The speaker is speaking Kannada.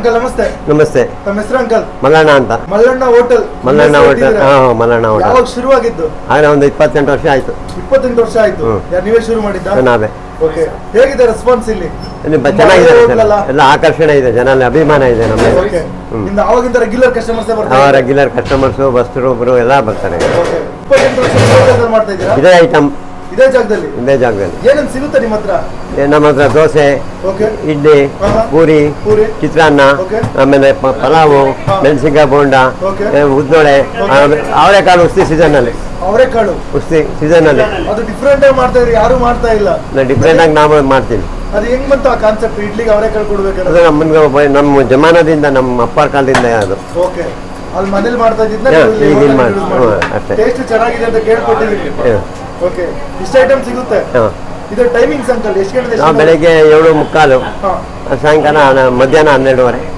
ಅಂಕಲ್ ನಮಸ್ತೆ. ನಮಸ್ತೆ. ತಮ್ಮ ಹೆಸರು ಅಂಕಲ್? ಮಲ್ಲಣ್ಣ ಅಂತ. Mallanna hotel. Mallanna hotel. Mallanna hotel. ಯಾವಾಗ ಶುರುವಾಗಿದ್ದು? ಆಗ ಒಂದು 28 ವರ್ಷ ಆಯ್ತು. 28 ವರ್ಷ ಆಯ್ತು. ನೀವೇ ಶುರು ಮಾಡಿದ್ದ? ನಾವೇ. ಓಕೆ. ಹೇಗಿದೆ ರೆಸ್ಪಾನ್ಸ್ ಇಲ್ಲಿ? ಚೆನ್ನಾಗಿದೆ, ಎಲ್ಲ ಆಕರ್ಷಣೆ ಇದೆ, ಜನ ಅಭಿಮಾನ ಇದೆ ನಮ್ಮ ಮೇಲೆ. ಓಕೆ. ಇಂದ ಆವಾಗಿಂದ ರೆಗ್ಯುಲರ್ ಕಸ್ಟಮರ್ಸ್ ಬರ್ತಾರೆ? ರೆಗ್ಯುಲರ್ ಕಸ್ಟಮರ್ಸ್, ಬಸ್ತರು ಎಲ್ಲ ಬರ್ತಾರೆ. 28 ವರ್ಷ ಮಾಡ್ತಾ ಇದ್ದೀರಾ? ಇದೇ ಐಟಮ್, ಇದೇ ಜಾಗದಲ್ಲಿ ಏನೇನು ಸಿಗುತ್ತೆ ನಿಮ್ಮ ಹತ್ರ? ನಮ್ಮ ಹತ್ರ ದೋಸೆ, ಇಡ್ಲಿ, ಪೂರಿ, ಚಿತ್ರಾನ್ನ, ಆಮೇಲೆ ಪಲಾವು, ಮೆಣಸಿನ್ಕಾಯಿ ಬೋಂಡ, ಉದ್ದೋಳೆ, ಅವರೆಕಾಳು ಉಸ್ತಿ ಸೀಸನ್ ಅಲ್ಲಿ. ಅವರೆಕಾಳು ಉಸ್ತಿ ಸೀಸನ್ ಅಲ್ಲಿ ಅದು ಡಿಫ್ರೆಂಟ್ ಆಗಿ ಮಾಡ್ತಾ ಇದ್ರಿ, ಯಾರು ಮಾಡ್ತಾ ಇಲ್ಲ. ಡಿಫ್ರೆಂಟ್ ಆಗಿ ನಾವು ಮಾಡ್ತೀವಿ. ಅದು ಹೆಂಗ್ ಬಂತು ಆ ಕಾನ್ಸೆಪ್ಟ್, ಇಡ್ಲಿಗೆ ಅವರೆಕಾಳು ಕೊಡ್ಬೇಕಾದ್ರೆ? ಅದು ನಮ್ಮ ಜಮಾನದಿಂದ, ನಮ್ಮ ಅಪ್ಪರ ಕಾಲದಿಂದ ಅದು. ಓಕೆ. ಅಲ್ಲಿ ಮನೇಲಿ ಮಾಡ್ತಾ ಇದ್ದಿದ್ದ ಅಷ್ಟೇ. ಟೇಸ್ಟ್ ಚೆನ್ನಾಗಿದೆ ಅಂತ ಕೇಳ್ಕೊಟ್ಟಿದ್ದೀವಿ. ಓಕೆ. ಇಷ್ಟು ಐಟಮ್ ಸಿಗುತ್ತೆ. ಇದು ಟೈಮಿಂಗ್ಸ್ ಅಂಕಲ್ ಎಷ್ಟು ಗಂಟೆ? ನಾವು ಬೆಳಗ್ಗೆ 7:45, ಸಾಯಂಕಾಲ ಮಧ್ಯಾಹ್ನ 12:30.